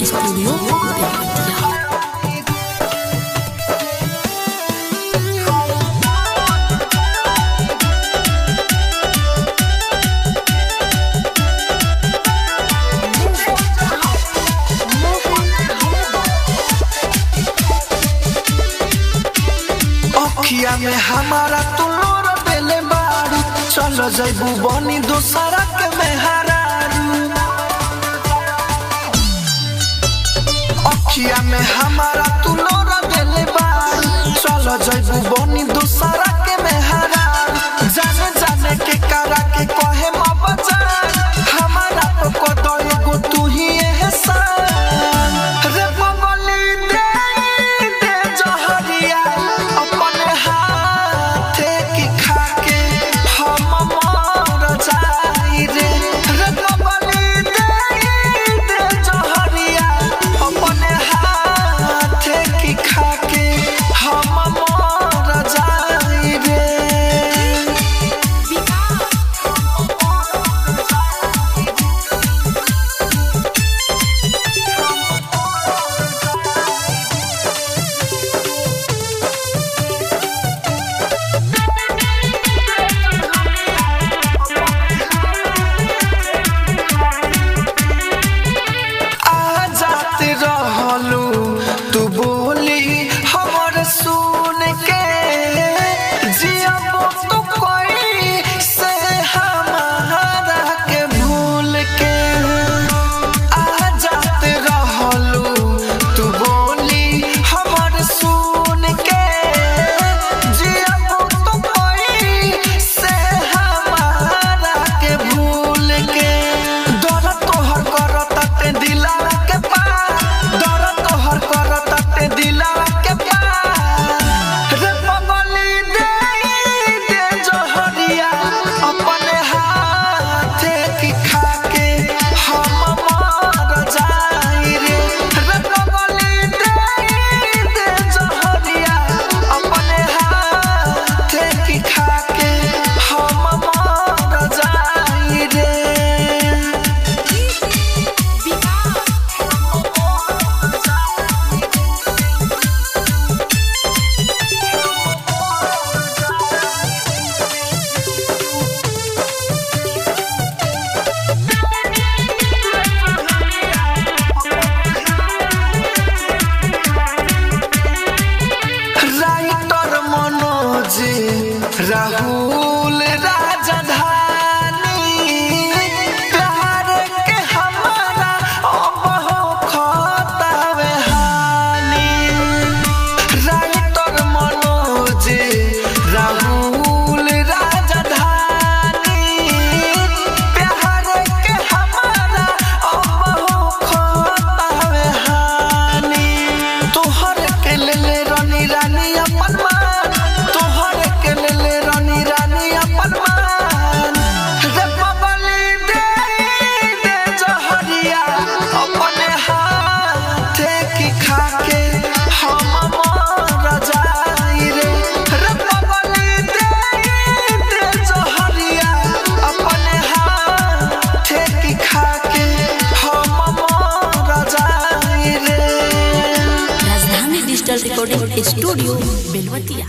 Studio Belwatia. अखिया में हमारा तुलोर बेले बारू, चलो जैबू बनी दूसरा के मेहरारू। अखिया में हमारा तुलोर बेले बारू, चलो जैबू बनी दूसरा के मेहरारू। जाने जाने के करा के कहे मबजान, हमारा तो को दो एगो तू ही एहसान। रे बबली दे दे जहरिया अपने हाथे की खाके हम मर जाई रे। रे बबली दे दे जहरिया अपने हाथे की खाके हम मर जाई रे। तू बोली हमर सुन के जियबो तो कोई से हमारा के भूल के। आ जात रहलू तू बोली हमर सुन के जियबो तो कोई से हमारा के भूल के। दर तोहर करत ते दिला के पार, दर तोहर करत ते दिला के पार। रे बबली दे दे जहरिया अपने हाथे की खाके हम मर जाई रे। रे बबली दे दे जहरिया अपने हाथे की खाके हम मर जाई रे। राइटर मनोज राहुल राजधानी, प्यार के हमारा अब हो खतावे हानि। राइटर मनोज राहुल राजधानी, प्यार के हमारा अब हो खतावे हानि। तोहर के ले रानी रानी अपन मान, तोहर के ले रानी रानी अपन मान। रे बबली दे दे जहरिया अपने हाथे की खाके हम मर जाई रे। रे बबली दे दे जहरिया अपने हाथे की खाके हम मर जाई रे। राजधानी डिजिटल रिकॉर्डिंग स्टूडियो बेलवतिया।